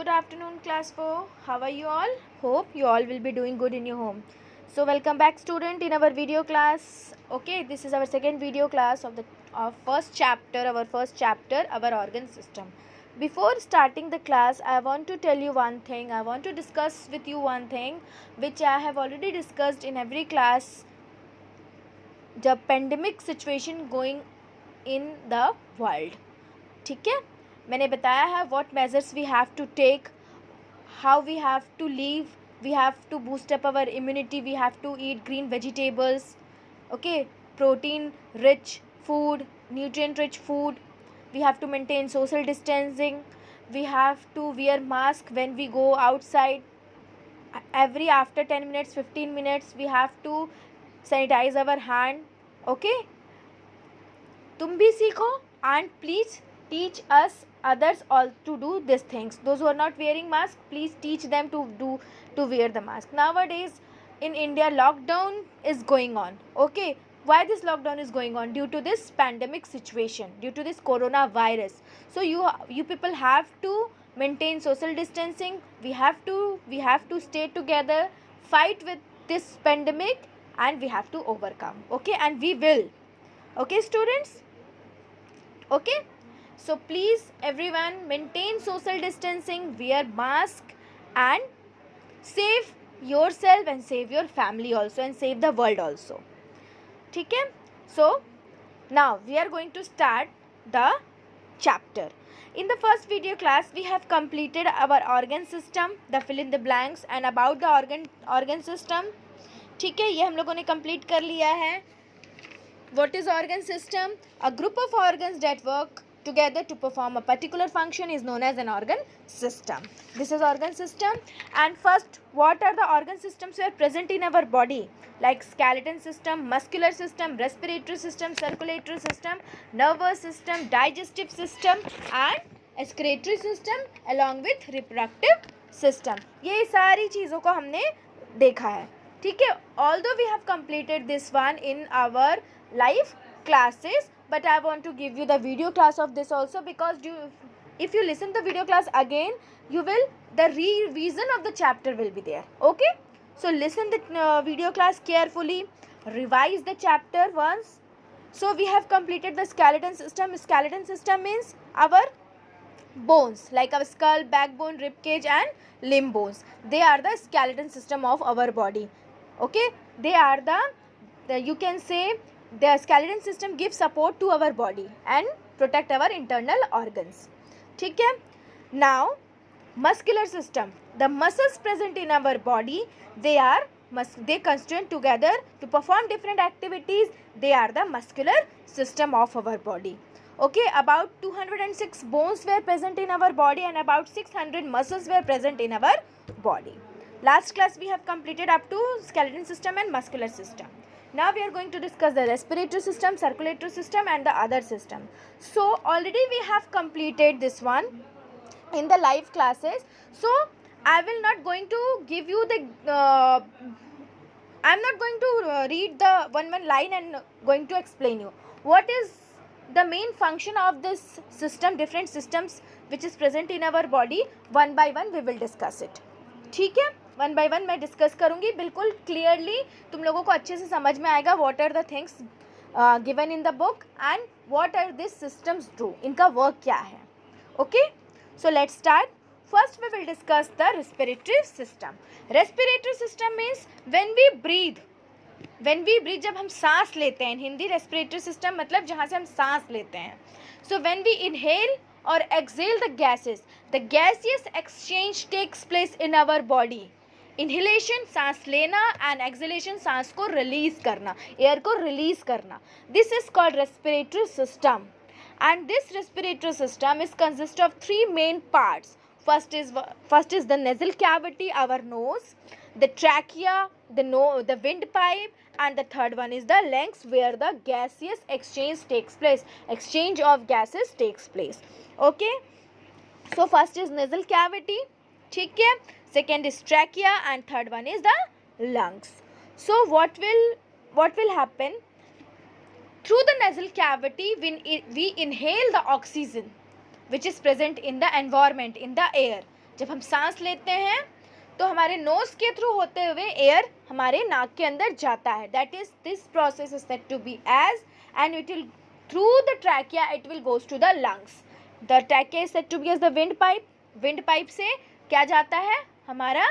good afternoon class 4. How are you all? Hope you all will be doing good in your home. So welcome back student in our video class. Okay, this is our second video class of our first chapter, our organ system. Before starting the class, I want to tell you one thing. I want to discuss with you one thing which I have already discussed in every class. The pandemic situation going in the world. ठीक है, मैंने बताया है what measures we have to take, how we have to live, we have to boost up our immunity, we have to eat green vegetables, okay, protein rich food, nutrient rich food, we have to maintain social distancing, we have to wear mask when we go outside, every after 10 minutes 15 minutes we have to sanitize our hand. Okay, तुम भी सीखो and please teach us others all to do these things. Those who are not wearing mask, please teach them to wear the mask. Nowadays in India lockdown is going on. Okay, why this lockdown is going on? Due to this pandemic situation, due to this coronavirus. So you people have to maintain social distancing. We have to stay together, fight with this pandemic, and we have to overcome. Okay, and we will. Okay students, okay, so please everyone maintain social distancing, wear mask, and save yourself and save your family also and save the world also. ठीक है, so now we are going to start the chapter. In the first video class we have completed our organ system, the fill in the blanks and about the organ system. ठीक है, ये हम लोगों ने complete कर लिया है. What is organ system? A group of organs that work together to perform a particular function is known as an organ system. This is organ system. And first, what are the organ systems that are present in our body? Like skeleton system, muscular system, respiratory system, circulatory system, nervous system, digestive system and excretory system along with reproductive system. ये सारी चीज़ों को हमने देखा है. ठीक है, although we have completed this one in our live classes, but I want to give you the video class of this also, because if you listen the video class again, the revision of the chapter will be there. Okay, so listen the video class carefully, revise the chapter once. So we have completed the skeleton system. Skeleton system means our bones, like our skull, backbone, rib cage and limb bones. They are the skeleton system of our body. Okay, they are the you can say the skeleton system gives support to our body and protect our internal organs. ठीक है, now muscular system, the muscles present in our body, they constitute together to perform different activities. They are the muscular system of our body. Okay, about 206 bones were present in our body and about 600 muscles were present in our body. Last class we have completed up to skeleton system and muscular system. Now we are going to discuss the respiratory system, circulatory system and the other system. So already we have completed this one in the live classes. So I will not going to give you the I am not going to read the one line and going to explain you what is the main function of this system, different systems which is present in our body. One by one we will discuss it. ठीक है, one by one मैं discuss करूँगी, बिल्कुल clearly तुम लोगों को अच्छे से समझ में आएगा what are the things given in the book and what are this systems do, इनका वर्क क्या है. Okay, so let's start. First we will discuss the respiratory system. Respiratory system means when we breathe, जब हम सांस लेते हैं. इन Hindi respiratory system मतलब जहाँ से हम सांस लेते हैं. So when we inhale or exhale the gases, the gaseous exchange takes place in our body. Inhalation सांस लेना and exhalation सांस को release करना, air को release करना. This is called respiratory system. And this respiratory system is consist of three main parts. First is the nasal cavity, our nose, the trachea, the windpipe, and the third one is the lungs, where the gaseous exchange takes place. Exchange of gases takes place. Okay, so first is nasal cavity, ठीक है, second is trachea and third one is the lungs. So what will happen? Through the nasal cavity we inhale the oxygen which is present in the environment, in the air. जब हम सांस लेते हैं तो हमारे knows के through होते हुए एयर हमारे नाक के अंदर जाता है. That is this process is said to be as, and it will through the trachea it will goes to the lungs. The trachea is said to be as the wind pipe. Wind pipe से क्या जाता है, हमारा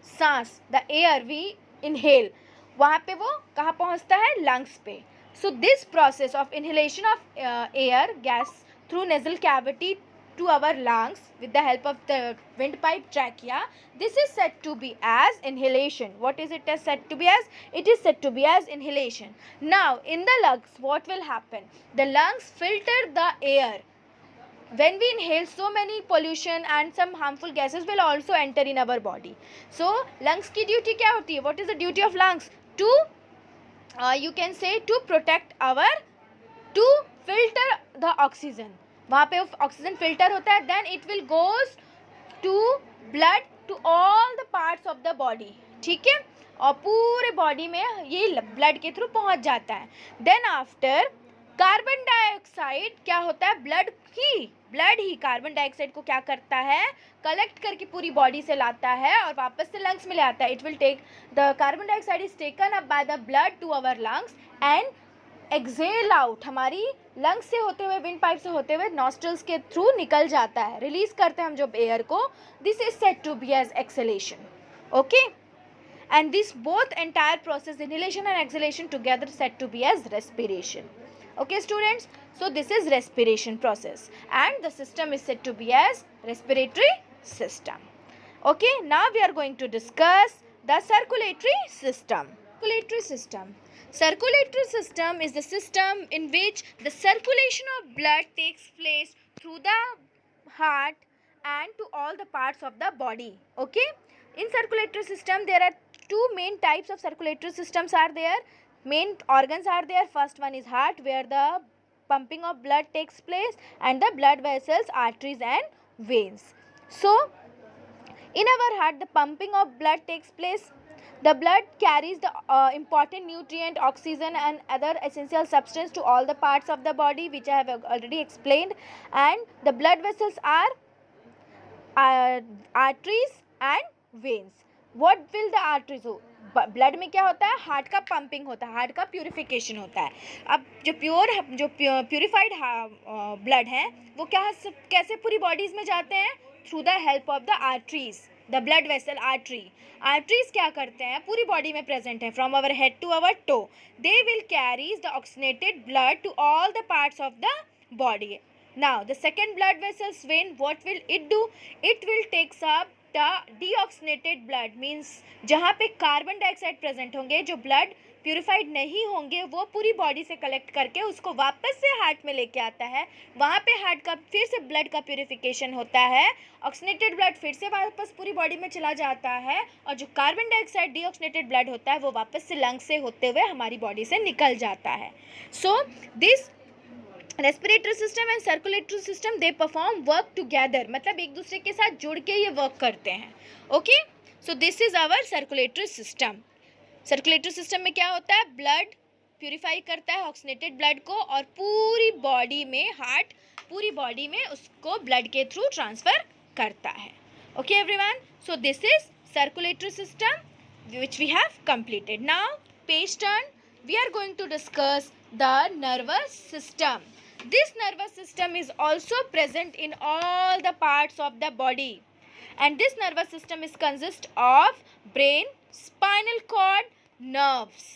सांस, the air we inhale, वहाँ पे वो कहाँ पहुँचता है, लंग्स पे. So this process of inhalation of air gas through nasal cavity to our lungs with the help of the windpipe trachea, this is said to be as inhalation. What is it said to be as? It is said to be as inhalation. Now in the lungs what will happen? The lungs filter the air. When we inhale, so many pollution and some harmful gases will also enter in our body. So lungs की duty क्या होती है? What is the duty of lungs? To you can say to protect our, to filter the oxygen. वहाँ पे oxygen filter होता है. Then it will goes to blood to all the parts of the body. ठीक है, और पूरे body में ये ब्लड के थ्रू पहुँच जाता है. देन आफ्टर कार्बन डाइऑक्साइड क्या होता है, ब्लड ही कार्बन डाइऑक्साइड को क्या करता है, कलेक्ट करके पूरी बॉडी से लाता है और वापस से लंग्स में ले आता है. It will take the carbon dioxide is taken up by the blood to our lungs and exhale out, हमारी लंग्स से होते हुए, विंड पाइप से होते हुए नॉस्ट्रल्स के थ्रू निकल जाता है. रिलीज करते हैं हम जब एयर को. This is said to be as exhalation. Okay, and this both entire process inhalation and exhalation together said to be as respiration. Okay students, so this is respiration process and the system is said to be as respiratory system. Okay, now we are going to discuss the circulatory system. Circulatory system is the system in which the circulation of blood takes place through the heart and to all the parts of the body. Okay, in circulatory system there are two main types of circulatory systems are there. Main organs are there. First one is heart, where the pumping of blood takes place, and the blood vessels, arteries and veins. So in our heart the pumping of blood takes place. The blood carries the important nutrient, oxygen and other essential substance to all the parts of the body, which I have already explained. And the blood vessels are arteries and veins. What will the arteries do? Blood में क्या होता है, heart का pumping होता है, heart का purification होता है. अब जो प्यूरिफाइड ब्लड है वो कैसे पूरी बॉडीज में जाते हैं, through the help of the arteries, the blood vessel artery. Arteries क्या करते हैं, पूरी बॉडी में प्रेजेंट है, from our head to our toe. They will carries the oxygenated blood to all the parts of the body. Now the second blood vessels vein, what will it do, it will takes up deoxygenated blood, means जहाँ पे carbon dioxide present होंगे, जो blood purified नहीं होंगे, वो पूरी body से collect करके उसको वापस से हार्ट में लेके आता है. वहाँ पे हार्ट का फिर से ब्लड का प्यूरिफिकेशन होता है, ऑक्सीनेटेड ब्लड फिर से वापस पूरी बॉडी में चला जाता है, और जो कार्बन डाइऑक्साइड डीऑक्सीनेटेड ब्लड होता है वो वापस से लंग्स से होते हुए हमारी बॉडी से निकल जाता है. So this respiratory system and circulatory system they perform work together, मतलब एक दूसरे के साथ जुड़ के ये वर्क करते हैं. Okay, so this is our circulatory system. Circulatory system में क्या होता है, ब्लड प्यूरिफाई करता है ऑक्सीनेटेड ब्लड को, और पूरी बॉडी में, हार्ट पूरी बॉडी में उसको ब्लड के थ्रू ट्रांसफ़र करता है. Okay everyone, so this is circulatory system which we have completed. Now page turn, we are going to discuss the nervous system. This nervous system is also present in all the parts of the body, and this nervous system is consist of brain, spinal cord, nerves.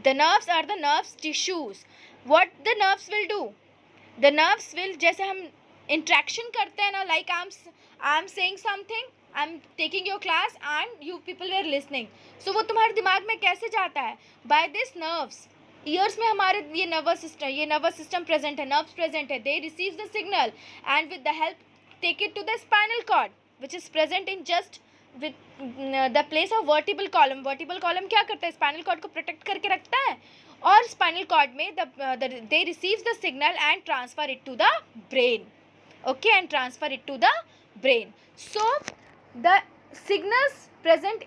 The nerves are the nerves tissues. What the nerves will do? The nerves will, जैसे हम interaction करते हैं ना, like I'm saying something, I'm taking your class and you people were listening. So वो तुम्हारे दिमाग में कैसे जाता है? By this nerves. ईयर्स में हमारे ये नर्वस सिस्टम प्रेजेंट है, नर्व्स प्रेजेंट है. They receive the signal and with the help take it to the spinal cord which is present in just with the place of vertebral column. Vertebral column क्या करता है, spinal cord को protect करके रखता है, और spinal cord में they receive the signal and transfer it to the brain. Okay, and transfer it to the brain. So the signals present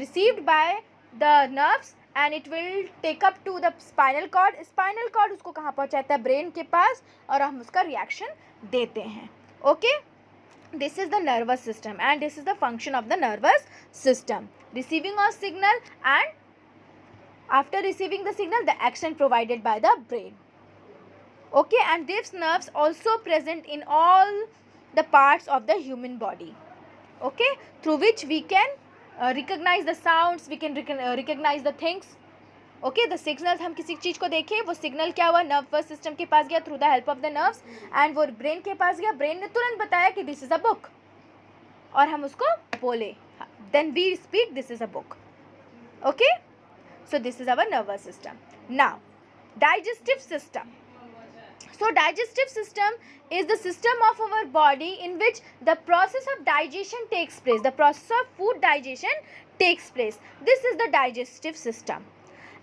received by the nerves and it will take up to the spinal cord. Spinal cord उसको कहाँ पहुँचाता है, brain के पास, और हम उसका reaction देते हैं. Okay, This is the nervous system, and this is the function of the nervous system. Receiving of signal, and after receiving the signal, the action provided by the brain. Okay, and these nerves also present in all the parts of the human body. Okay, through which we can recognize the sounds, we can recognize the things. Okay, the signals, हम किसी चीज़ को देखें, वो signal क्या हुआ, nervous system के पास गया through the help of the nerves, and वो ब्रेन के पास गया, ब्रेन ने तुरंत बताया कि दिस इज अ बुक, और हम उसको बोले, then we speak this is a book. Okay, so this is our nervous system. Now, digestive system. So digestive system is the system of our body in which the process of digestion takes place. The process of food digestion takes place. This is the digestive system.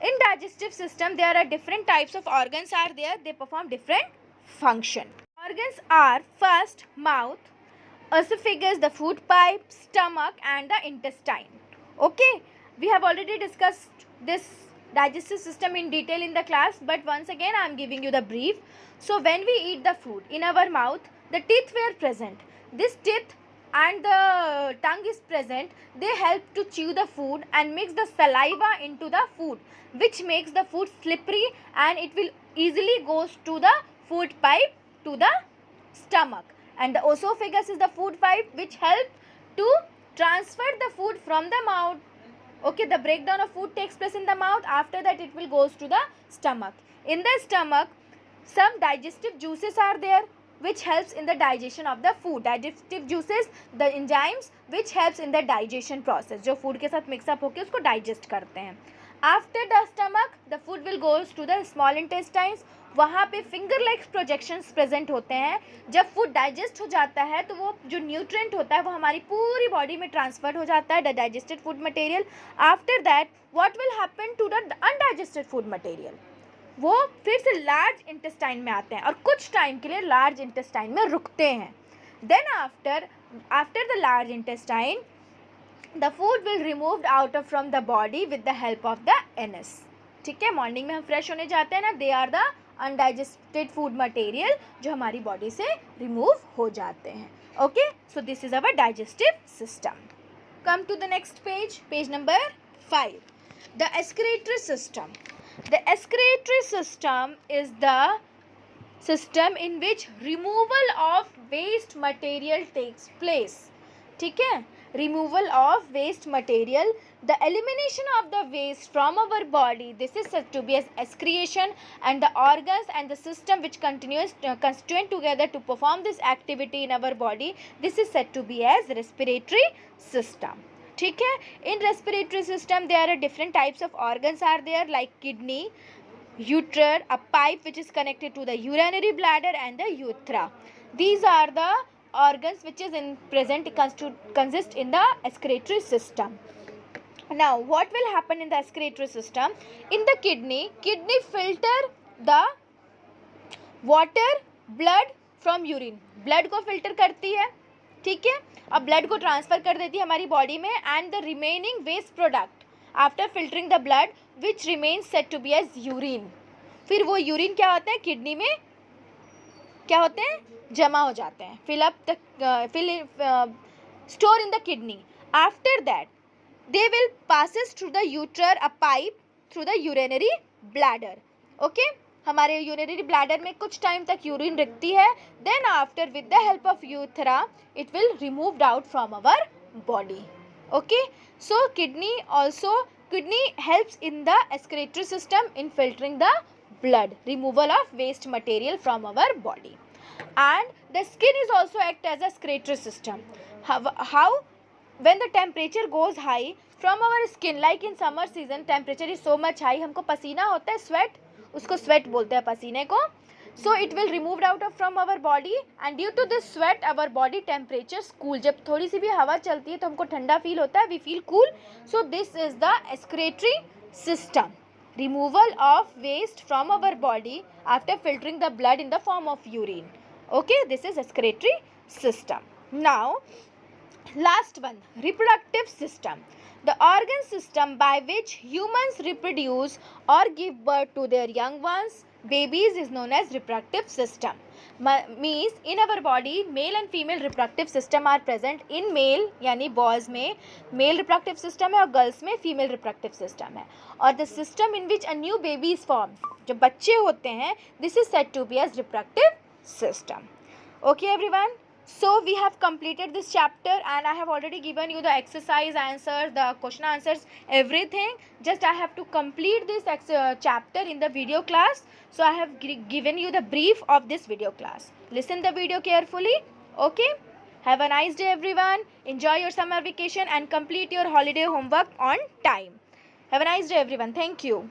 In digestive system, there are different types of organs are there. They perform different function. Organs are first mouth, esophagus, the food pipe, stomach, and the intestine. Okay, we have already discussed this digestive system in detail in the class, but once again I am giving you the brief. So when we eat the food, in our mouth the teeth were present. This teeth and the tongue is present. They help to chew the food and mix the saliva into the food, which makes the food slippery, and it will easily goes to the food pipe, to the stomach. And the esophagus is the food pipe which help to transfer the food from the mouth. Okay, the breakdown of food takes place in the mouth. After that it will goes to the stomach. In the stomach, some digestive juices are there which helps in the digestion of the food. Digestive juices, the enzymes which helps in the digestion process, जो food के साथ mix up होके उसको digest करते हैं. After the stomach, the food will goes to the small intestines. वहाँ पे finger like projections present होते हैं. जब food digest हो जाता है तो वो जो nutrient होता है वो हमारी पूरी body में transferred हो जाता है, the digested food material. After that, what will happen to the undigested food material? वो फिर से लार्ज इंटेस्टाइन में आते हैं और कुछ टाइम के लिए लार्ज इंटेस्टाइन में रुकते हैं. Then after the large intestine, the food will removed out of from the body with the help of the anus. ठीक है, मॉर्निंग में हम फ्रेश होने जाते हैं ना, they are the undigested food material जो हमारी बॉडी से रिमूव हो जाते हैं. Okay, so this is our digestive system. Come to the next page, page number 5, the excretory system. The excretory system is the system in which removal of waste material takes place. ठीक है, removal of waste material, the elimination of the waste from our body, this is said to be as excretion, and the organs and the system which constituent together to perform this activity in our body, this is said to be as respiratory system. ठीक है, in respiratory system there are different types of organs are there, like kidney, ureter, a pipe which is connected to the urinary bladder, and the urethra. These are the organs which is in present consist in the excretory system. Now what will happen in the excretory system? In the kidney filter the water, blood from urine. blood को filter करती है, ठीक है, अब blood को transfer कर देती है हमारी बॉडी में, and the remaining waste product after filtering the blood which remains said to be as urine. फिर वो यूरिन क्या होते हैं, किडनी में क्या होते हैं, जमा हो जाते हैं, store in the kidney. After that they will passes through the ureter, a pipe through the urinary bladder. Okay, हमारे यूरिनरी ब्लैडर में कुछ टाइम तक यूरिन रखती है. Then after with the help of urethra it will removed out from our body. Okay, so kidney helps in the excretory system in filtering the blood, removal of waste material from our body. And the skin is also act as a excretory system. How? When the temperature goes high from our skin, like in summer season temperature is so much high, हमको पसीना होता है, sweat, उसको sweat बोलते हैं पसीने को. So it will removed out of from our body, and due to this sweat our body temperature cool. जब थोड़ी सी भी हवा चलती है तो हमको ठंडा फील होता है, we feel cool. So this is the excretory system, removal of waste from our body after filtering the blood in the form of urine. Okay, this is excretory system. Now last one, reproductive system. The organ system by which humans reproduce or give birth to their young ones, babies, is known as reproductive system. Means in our body male and female reproductive system are present. In male यानी boys में male reproductive system है और girls में female reproductive system है. और the system in which a new baby is form, जब बच्चे होते हैं, this is said to be as reproductive system. Okay everyone, so we have completed this chapter and I have already given you the exercise answers, the question answers, everything. Just I have to complete this chapter in the video class. So I have given you the brief of this video class. Listen the video carefully. Okay, have a nice day everyone. Enjoy your summer vacation and complete your holiday homework on time. Have a nice day everyone. Thank you.